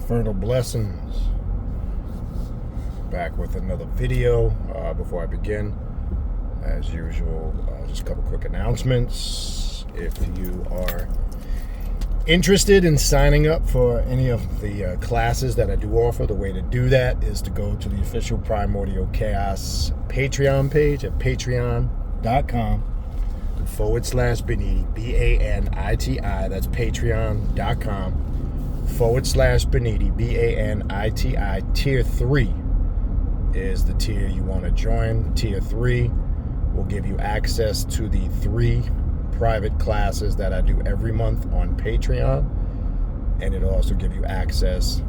Infernal blessings. Back with another video. Before I begin, as usual, just a couple quick announcements. If you are interested in signing up for any of the classes that I do offer, the way to do that is to go to the official Primordial Chaos Patreon page at patreon.com/Baniti, Baniti. That's patreon.com/Baniti, Baniti. Tier 3 is the tier you want to join. Tier 3 will give you access to the 3 private classes that I do every month on Patreon, and it'll also give you access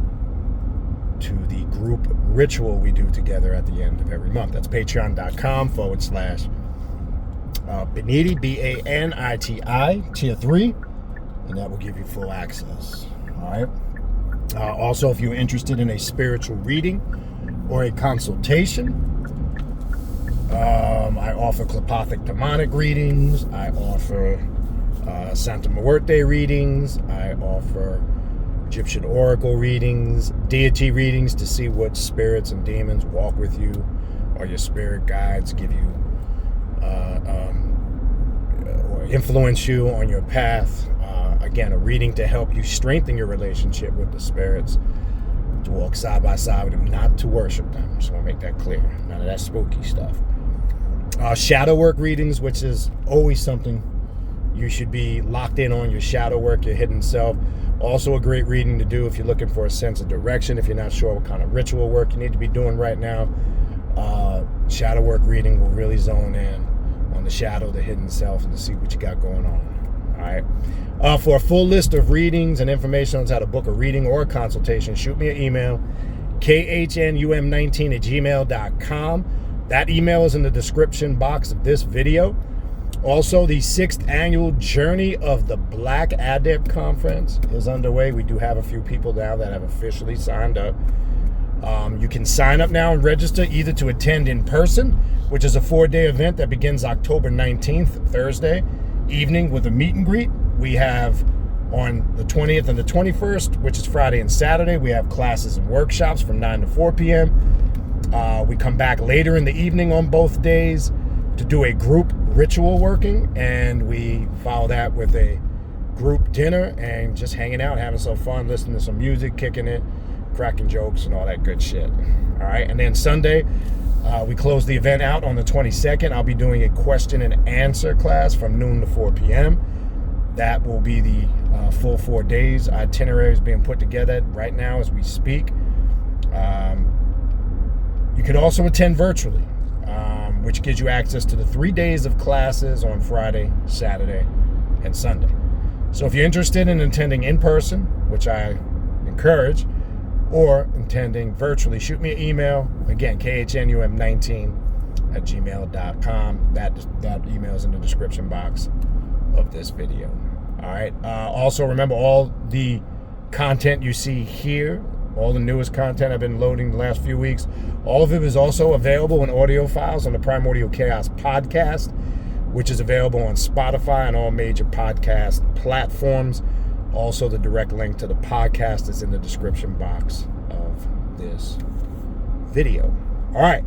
to the group ritual we do together at the end of every month. That's patreon.com/Baniti, Baniti, tier 3, and that will give you full access. All right. Also, if you're interested in a spiritual reading or a consultation, I offer Clepothic demonic readings. I offer Santa Muerte readings. I offer Egyptian oracle readings, deity readings to see what spirits and demons walk with you, or your spirit guides give you or influence you on your path. Again, a reading to help you strengthen your relationship with the spirits, to walk side by side with them, not to worship them. Just want to make that clear. None of that spooky stuff. Shadow work readings, which is always something you should be locked in on, your shadow work, your hidden self. Also a great reading to do if you're looking for a sense of direction, if you're not sure what kind of ritual work you need to be doing right now. Shadow work reading will really zone in on the shadow, the hidden self, and to see what you got going on. All right. For a full list of readings and information on how to book a reading or a consultation, shoot me an email, khnum19@gmail.com. That email is in the description box of this video. Also, the 6th annual Journey of the Black Adept Conference is underway. We do have a few people now that have officially signed up. You can sign up now and register either to attend in person, which is a 4-day event that begins October 19th, Thursday evening, with a meet and greet. We have on the 20th and the 21st, which is Friday and Saturday, we have classes and workshops from 9 to 4 p.m. We come back later in the evening on both days to do a group ritual working, and we follow that with a group dinner and just hanging out, having some fun, listening to some music, kicking it, cracking jokes, and all that good shit. All right, and then Sunday, we close the event out on the 22nd. I'll be doing a question and answer class from noon to 4 p.m. That will be the full 4 days. Itinerary is being put together right now as we speak. You can also attend virtually, which gives you access to the 3 days of classes on Friday, Saturday, and Sunday. So if you're interested in attending in person, which I encourage, or attending virtually, shoot me an email. Again, khnum19@gmail.com. That email is in the description box of this video. All right. Also, remember, all the content you see here, all the newest content I've been loading the last few weeks, all of it is also available in audio files on the Primordial Chaos podcast, which is available on Spotify and all major podcast platforms. Also, the direct link to the podcast is in the description box of this video. All right.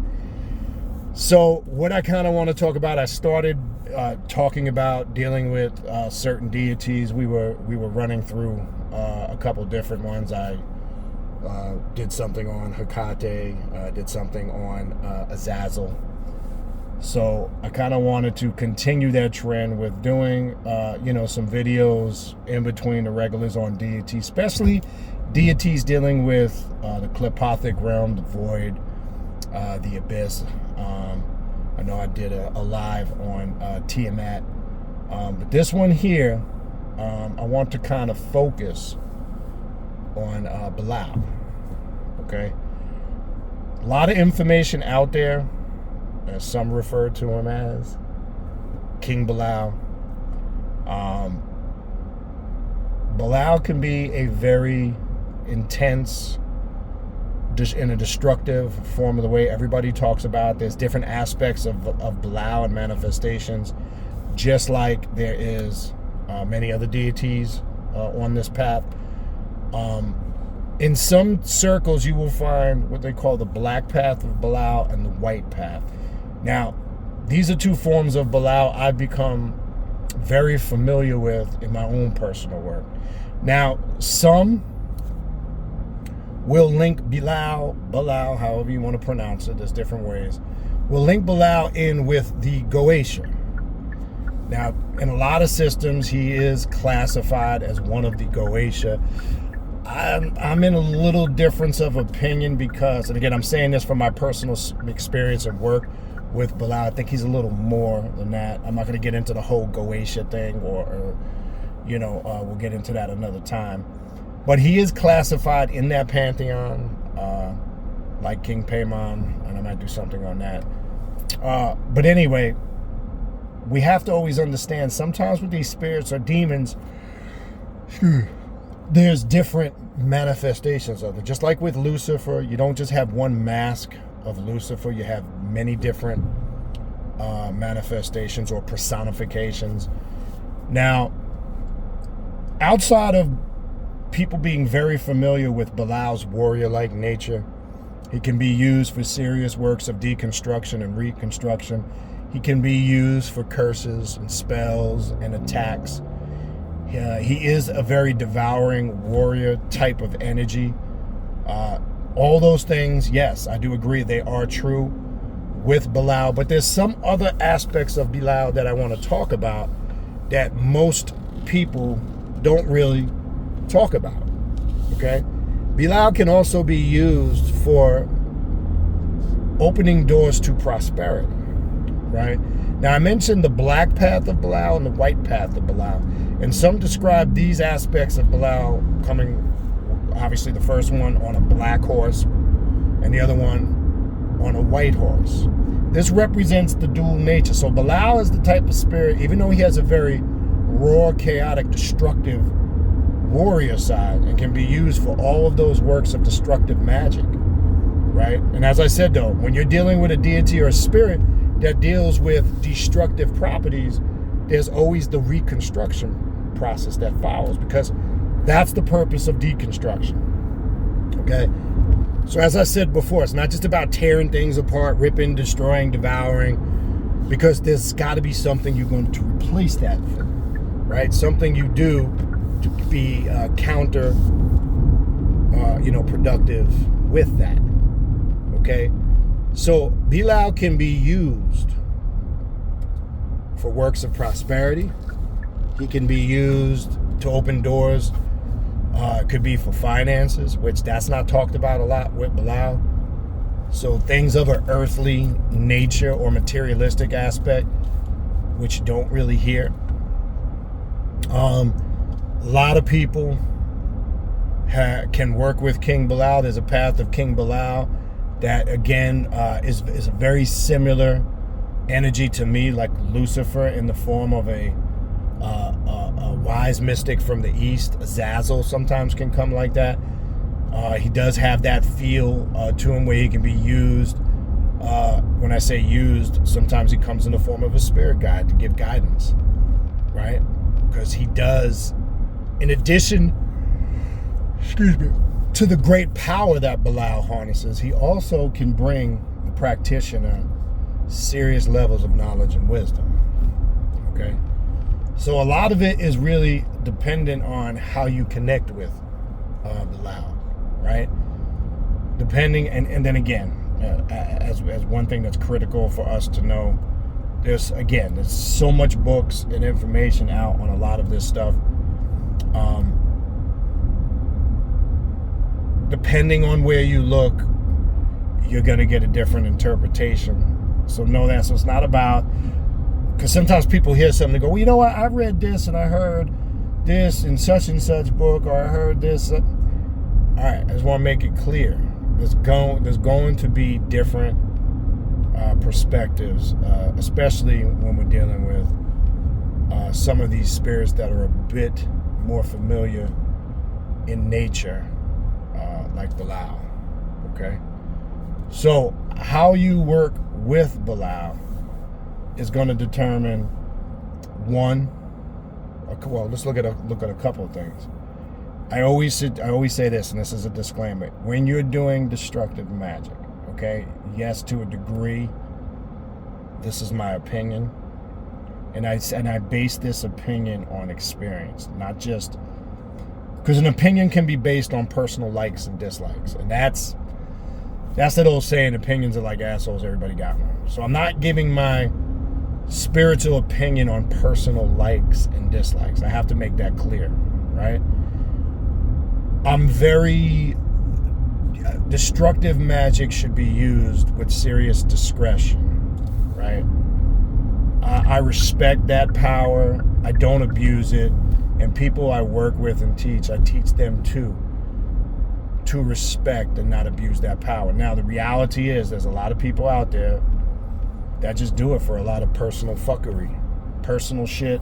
So what I kind of want to talk about, I started talking about dealing with certain deities. We were running through a couple different ones. I did something on Hecate, did something on Azazel. So I kind of wanted to continue that trend with doing, some videos in between the regulars on deities, especially deities dealing with the Clepothic realm, the void, the abyss. I know I did a live on Tiamat, but this one here, I want to kind of focus on Belial. Okay, a lot of information out there, as some refer to him as King Belial. Belial can be a very intense, in a destructive form of the way everybody talks about. There's different aspects of Belial and manifestations, just like there is many other deities on this path. In some circles, you will find what they call the black path of Belial and the white path. Now, these are two forms of Belial I've become very familiar with in my own personal work. Now, some will link Belial, however you want to pronounce it, there's different ways, will link Belial in with the Goetia. Now, in a lot of systems, he is classified as one of the Goetia. I'm in a little difference of opinion because, and again, I'm saying this from my personal experience and work with Belial. I think he's a little more than that. I'm not going to get into the whole Goetia thing, or we'll get into that another time. But he is classified in that pantheon, like King Paimon, and I might do something on that. But anyway, we have to always understand, sometimes with these spirits or demons, there's different manifestations of it. Just like with Lucifer, you don't just have one mask of Lucifer, you have many different manifestations or personifications. Now, outside of people being very familiar with Belial's warrior-like nature, he can be used for serious works of deconstruction and reconstruction. He can be used for curses and spells and attacks. He is a very devouring warrior type of energy. All those things, yes, I do agree, they are true with Belial. But there's some other aspects of Belial that I want to talk about that most people don't really talk about. Okay? Belial can also be used for opening doors to prosperity. Right? Now, I mentioned the black path of Belial and the white path of Belial. And some describe these aspects of Belial coming, obviously the first one on a black horse and the other one on a white horse. This represents the dual nature. So Belial is the type of spirit, even though he has a very raw, chaotic, destructive warrior side and can be used for all of those works of destructive magic, right? And as I said, though, when you're dealing with a deity or a spirit that deals with destructive properties, there's always the reconstruction process that follows, because that's the purpose of deconstruction. Okay? So as I said before, it's not just about tearing things apart, ripping, destroying, devouring, because there's got to be something you're going to replace that with, right? Something you do to be counter, productive with that. Okay? So Belial can be used for works of prosperity. He can be used to open doors. It could be for finances, which that's not talked about a lot with Belial. So things of an earthly nature or materialistic aspect, which you don't really hear. A lot of people can work with King Belial. There's a path of King Belial that, again, is a very similar energy to me, like Lucifer, in the form of a wise mystic from the east. Azazel sometimes can come like that. He does have that feel to him where he can be used. When I say used, sometimes he comes in the form of a spirit guide to give guidance, right? Because he does, in addition, to the great power that Belial harnesses, he also can bring the practitioner serious levels of knowledge and wisdom. Okay? So a lot of it is really dependent on how you connect with Belial, right? Depending, and then again, as one thing that's critical for us to know, there's so much books and information out on a lot of this stuff. Depending on where you look, you're going to get a different interpretation. So know that. So it's not about, because sometimes people hear something and go, well, you know what, I read this and I heard this in such and such book, or I heard this. All right, I just want to make it clear. There's going to be different perspectives, especially when we're dealing with some of these spirits that are a bit more familiar in nature, like Belial. Okay? So how you work with Belial is going to determine let's look at a couple of things. I always say this, and this is a disclaimer. When you're doing destructive magic, okay, yes, to a degree, this is my opinion, and I base this opinion on experience, not just because an opinion can be based on personal likes and dislikes, and that's that old saying, opinions are like assholes, everybody got one. So I'm not giving my spiritual opinion on personal likes and dislikes. I have to make that clear, right? I'm very destructive magic should be used with serious discretion, right? I respect that power. I don't abuse it. And people I work with and teach, I teach them to respect and not abuse that power. Now, the reality is there's a lot of people out there that just do it for a lot of personal fuckery, personal shit,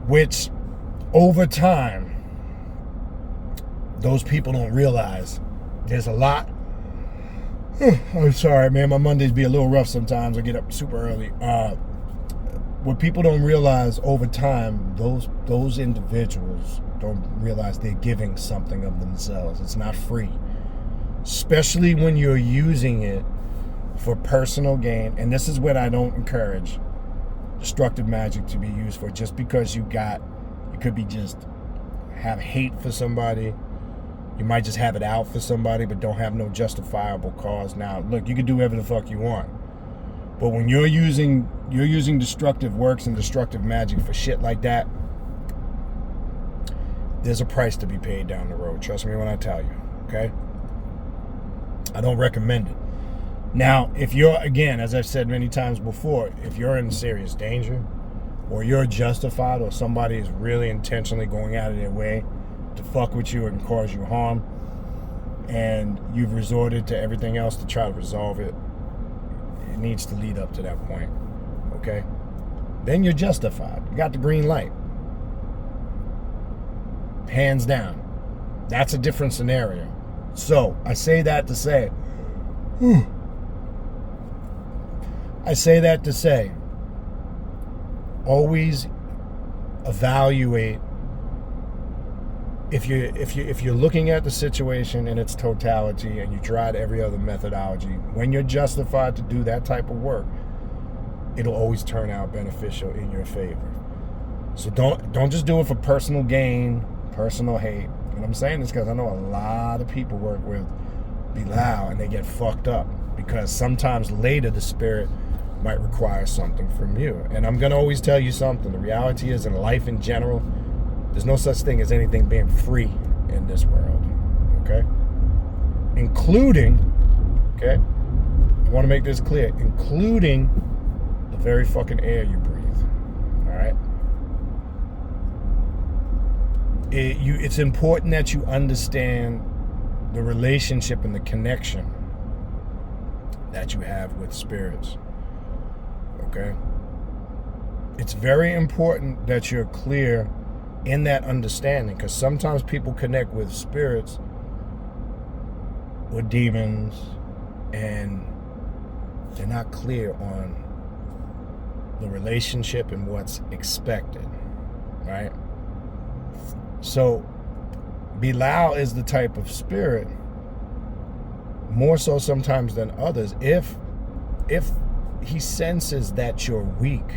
which over time, those people don't realize there's a lot. I'm sorry, man. My Mondays be a little rough sometimes. I get up super early. What people don't realize over time, those individuals don't realize they're giving something of themselves. It's not free. Especially when you're using it for personal gain. And this is what I don't encourage destructive magic to be used for. Just because you could be just have hate for somebody. You might just have it out for somebody, but don't have no justifiable cause. Now, look, you can do whatever the fuck you want. But when you're using destructive works and destructive magic for shit like that, there's a price to be paid down the road. Trust me when I tell you, okay? I don't recommend it. Now, if you're, again, as I've said many times before, if you're in serious danger, or you're justified, or somebody is really intentionally going out of their way to fuck with you and cause you harm, and you've resorted to everything else to try to resolve it, it needs to lead up to that point, okay? Then you're justified. You got the green light. Hands down. That's a different scenario. So, I say that to say, always evaluate if you're looking at the situation in its totality and you tried every other methodology, when you're justified to do that type of work, it'll always turn out beneficial in your favor. So don't just do it for personal gain, personal hate. And I'm saying this because I know a lot of people work with Belial and they get fucked up because sometimes later the spirit might require something from you. And I'm going to always tell you something. The reality is, in life in general, there's no such thing as anything being free in this world, okay? Including, okay, I want to make this clear, including the very fucking air you breathe, all right? It's important that you understand the relationship and the connection that you have with spirits, okay? It's very important that you're clear in that understanding, because sometimes people connect with spirits or demons and they're not clear on the relationship and what's expected, right? So Belial is the type of spirit, more so sometimes than others, if he senses that you're weak,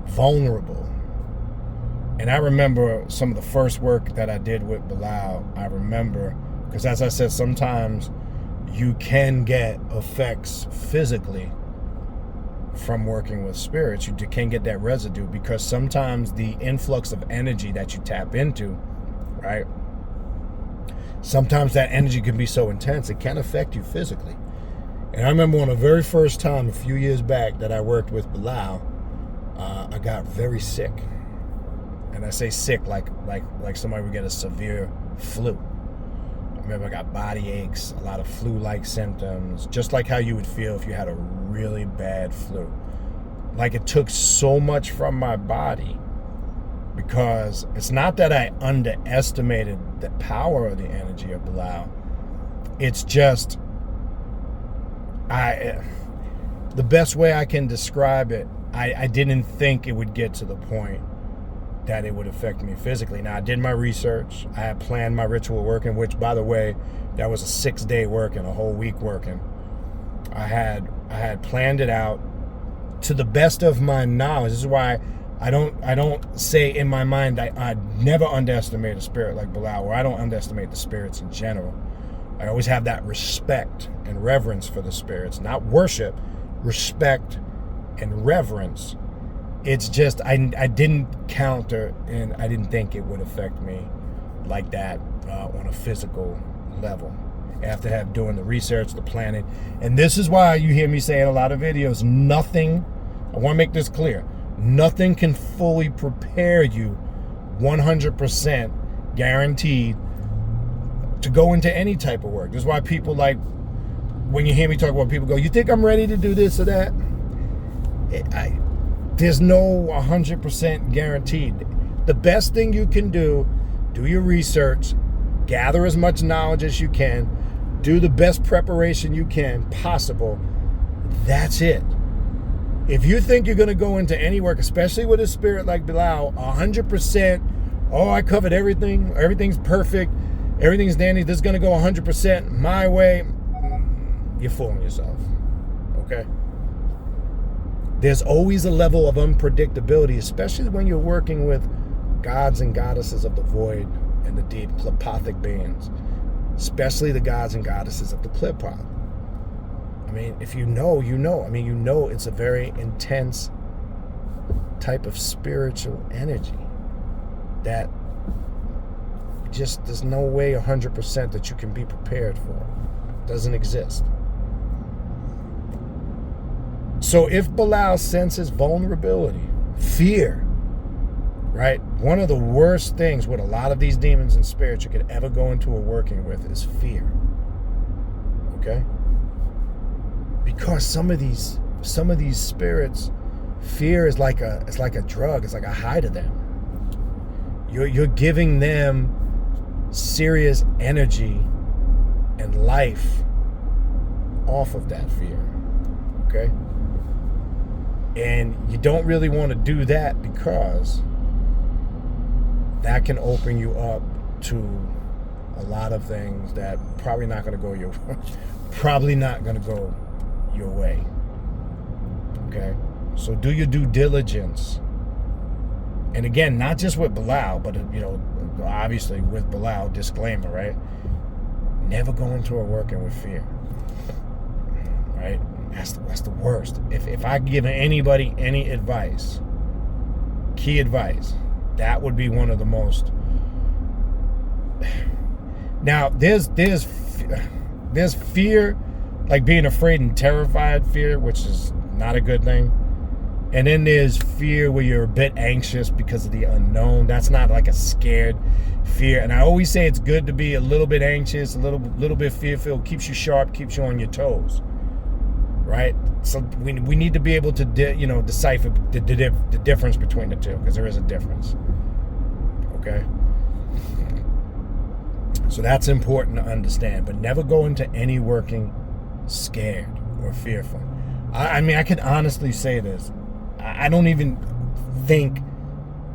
vulnerable. And I remember some of the first work that I did with Belial. I remember, because as I said, sometimes you can get effects physically from working with spirits. You can get that residue, because sometimes the influx of energy that you tap into, right? Sometimes that energy can be so intense, it can affect you physically. And I remember on the very first time, a few years back, that I worked with Belial, I got very sick. And I say sick like somebody would get a severe flu. I remember I got body aches, a lot of flu-like symptoms, just like how you would feel if you had a really bad flu. Like it took so much from my body, because it's not that I underestimated the power of the energy of Belial. It's just, the best way I can describe it, I didn't think it would get to the point that it would affect me physically. Now, I did my research. I had planned my ritual working, which, by the way, that was a 6-day working, a whole week working. I had planned it out to the best of my knowledge. This is why I don't say in my mind I never underestimate a spirit like Belial, or I don't underestimate the spirits in general. I always have that respect and reverence for the spirits, not worship, respect and reverence. It's just I didn't counter, and I didn't think it would affect me like that on a physical level. After doing the research, the planning, and this is why you hear me say in a lot of videos, nothing, I want to make this clear, nothing can fully prepare you 100% guaranteed to go into any type of work. This is why people, like, when you hear me talk about, people go, you think I'm ready to do this or that? There's no 100% guaranteed. The best thing you can do your research, gather as much knowledge as you can, do the best preparation you can possible. That's it. If you think you're going to go into any work, especially with a spirit like Belial, 100%, oh, I covered everything, everything's perfect, everything's dandy, this is going to go 100% my way, you're fooling yourself, okay? There's always a level of unpredictability, especially when you're working with gods and goddesses of the void and the deep, telepathic beings, especially the gods and goddesses of the Klipot. I mean, if you know, you know. I mean, you know it's a very intense type of spiritual energy that just, there's no way 100% that you can be prepared for. It doesn't exist. So if Belial senses vulnerability, fear, right? One of the worst things with a lot of these demons and spirits you could ever go into a working with is fear. Okay? Because some of these spirits, fear is like a drug. It's like a high to them. You're giving them serious energy and life off of that fear. Okay? And you don't really want to do that, because that can open you up to a lot of things that probably not going to go your way. Okay? So do your due diligence. And again, not just with Belial, but obviously with Belial, disclaimer, right? Never go into a working with fear. Right? That's the worst. If I give anybody any advice, key advice, that would be one of the most. Now, there's fear, like being afraid and terrified fear, which is not a good thing. And then there's fear where you're a bit anxious because of the unknown. That's not like a scared fear. And I always say it's good to be a little bit anxious, a little bit fearful. Keeps you sharp, keeps you on your toes. Right? So we need to be able to decipher the difference between the two, because there is a difference. Okay? So that's important to understand. But never go into any working scared or fearful. I mean, I can honestly say this. I don't even think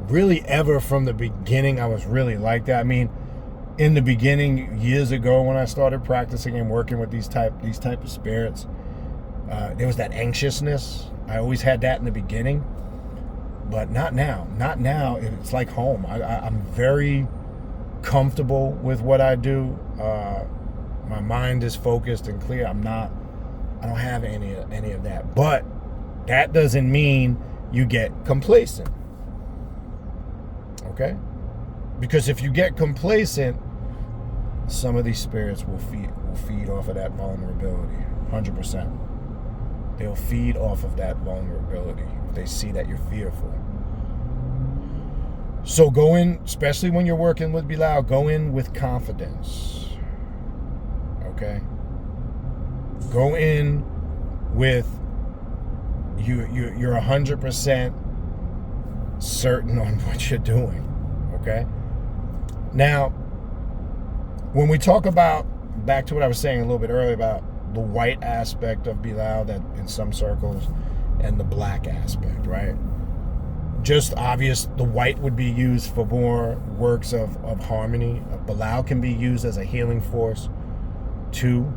really ever from the beginning I was really like that. I mean, in the beginning, years ago, when I started practicing and working with these type of spirits, there was that anxiousness. I always had that in the beginning, but not now. Not now. It's like home. I'm very comfortable with what I do. My mind is focused and clear. I don't have any of that. But that doesn't mean you get complacent. Okay? Because if you get complacent, some of these spirits will feed off of that vulnerability. 100%. They'll feed off of that vulnerability if they see that you're fearful. So go in, especially when you're working with Belial, go in with confidence. Okay? Go in with you're 100% certain on what you're doing. Okay? Now, when we talk about, back to what I was saying a little bit earlier about the white aspect of Belial that in some circles, and the black aspect, right? just obvious, the white would be used for more works of harmony. Belial can be used as a healing force too.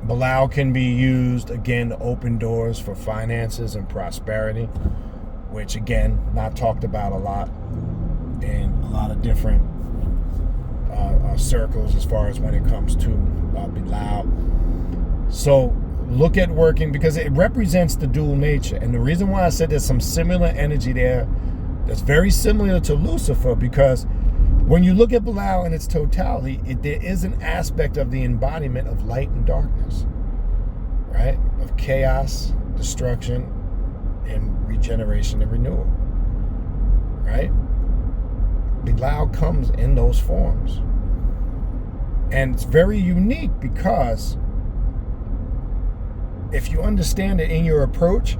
Belial can be used, again, to open doors for finances and prosperity, which, again, not talked about a lot in a lot of different circles as far as when it comes to Belial. So look at working, because it represents the dual nature. And the reason why I said there's some similar energy there that's very similar to Lucifer, because when you look at Belial in its totality, there is an aspect of the embodiment of light and darkness, right? Of chaos, destruction, and regeneration and renewal, right? Belial comes in those forms. And it's very unique because if you understand it in your approach,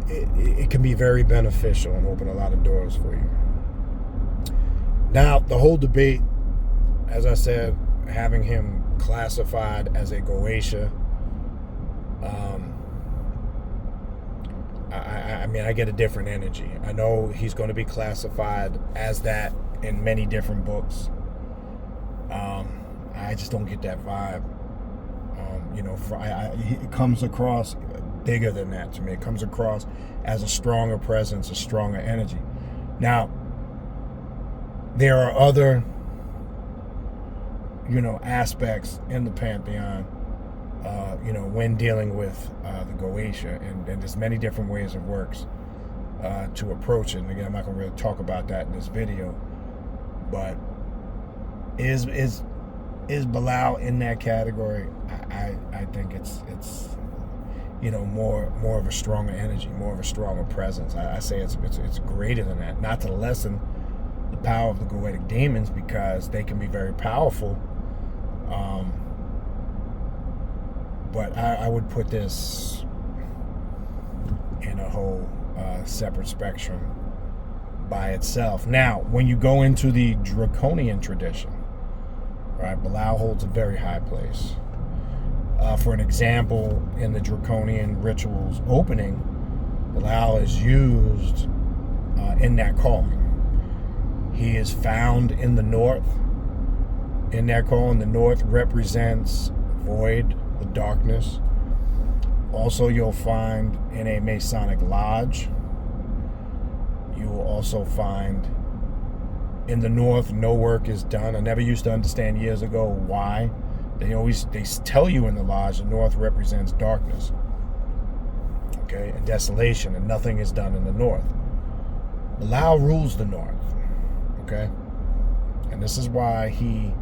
it can be very beneficial and open a lot of doors for you. Now, the whole debate, as I said, having him classified as a Goetia, I mean, I get a different energy. I know he's going to be classified as that in many different books. I just don't get that vibe. It comes across bigger than that to me. It comes across as a stronger presence, a stronger energy. Now, there are other, aspects in the pantheon, when dealing with the Goetia, and there's many different ways of works to approach it. And again, I'm not going to really talk about that in this video, but is Belial in that category? I think it's more of a stronger energy, more of a stronger presence. I say it's greater than that. Not to lessen the power of the Goetic demons, because they can be very powerful. But I would put this in a whole separate spectrum by itself. Now, when you go into the Draconian tradition, right, Belial holds a very high place. For an example, in the Draconian rituals opening, Belial is used in that calling. He is found in the north. In that calling, the north represents void, the darkness. Also, you'll find in a Masonic lodge. You will also find in the north, no work is done. I never used to understand years ago why. They tell you in the lodge the north represents darkness, okay, and desolation, and nothing is done in the north. Belial rules the north, okay, and this is why he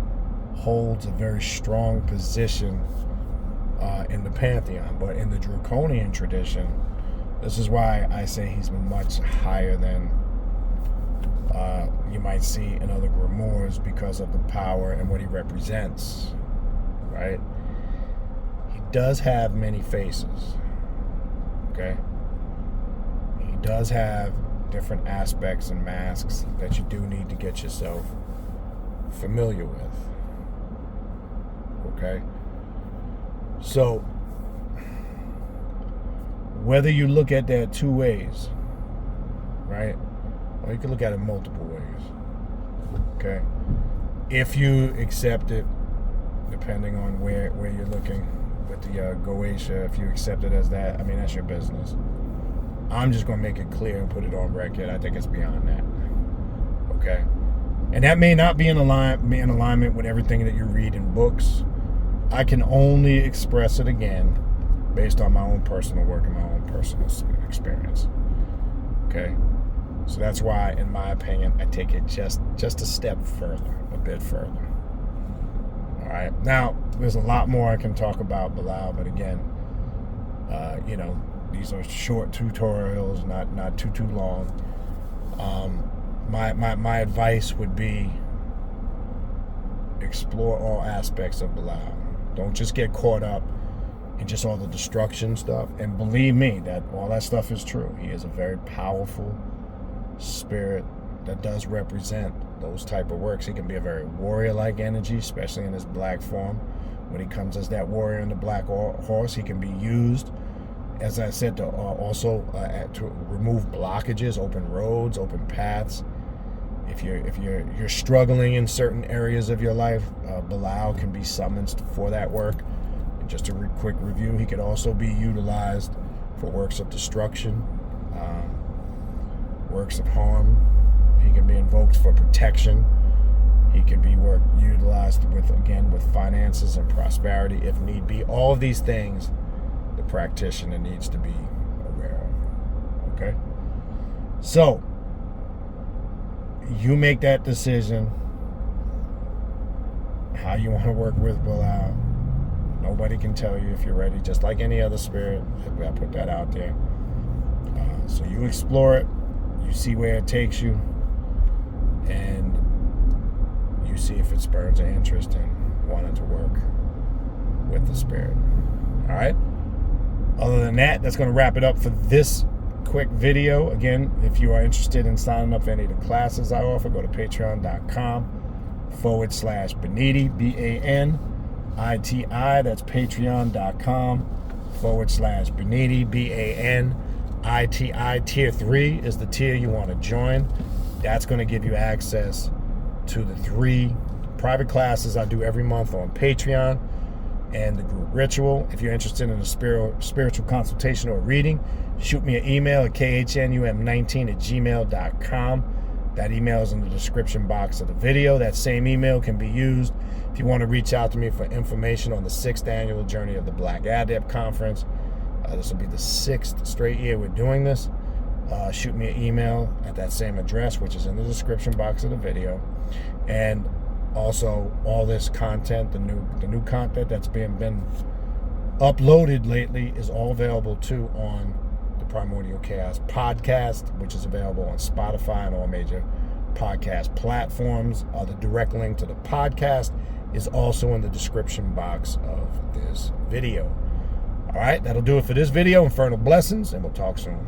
holds a very strong position in the pantheon. But in the Draconian tradition, this is why I say he's much higher than you might see in other grimoires, because of the power and what he represents, right? He does have many faces, okay? He does have different aspects and masks that you do need to get yourself familiar with, okay? So, whether you look at that two ways, right? Or you can look at it multiple ways, okay? If you accept it, depending on where you're looking with the Goetia, if you accept it as that, I mean, that's your business. I'm just going to make it clear and put it on record. I think it's beyond that, okay? And that may not be in alignment with everything that you read in books. I can only express it again based on my own personal work and my own personal experience, okay? So that's why, in my opinion, I take it just a step further, a bit further. All right. Now, there's a lot more I can talk about Belial, but again, these are short tutorials, not too long. My advice would be explore all aspects of Belial. Don't just get caught up in just all the destruction stuff. And believe me, that all that stuff is true. He is a very powerful spirit that does represent those type of works. He can be a very warrior-like energy, especially in his black form, When he comes as that warrior on the black horse, he can be used, as I said, to also to remove blockages, open roads, open paths. If you're struggling in certain areas of your life, Belial can be summoned for that work. And just a quick review, he could also be utilized for works of destruction, works of harm. He can be invoked for protection. He can be utilized with finances and prosperity if need be. All of these things the practitioner needs to be aware of. Okay? So, you make that decision how you want to work with Belial. Nobody can tell you if you're ready, just like any other spirit. I put that out there. So you explore it, you see where it takes you, and you see if it spurs an interest in wanting to work with the spirit. All right? Other than that, that's going to wrap it up for this quick video. Again, if you are interested in signing up for any of the classes I offer, go to patreon.com/Baniti, BANITI. That's patreon.com/Baniti, BANITI. Tier 3 is the tier you want to join. That's going to give you access to the 3 private classes I do every month on Patreon and the group ritual. If you're interested in a spiritual consultation or reading, shoot me an email at khnum19@gmail.com. That email is in the description box of the video. That same email can be used if you want to reach out to me for information on the 6th annual Journey of the Black Adept Conference. This will be the 6th straight year we're doing this. Shoot me an email at that same address, which is in the description box of the video. And also, all this content, the new content that's been uploaded lately, is all available too on the Primordial Chaos podcast, which is available on Spotify and all major podcast platforms. The direct link to the podcast is also in the description box of this video. All right, that'll do it for this video. Infernal blessings, and we'll talk soon.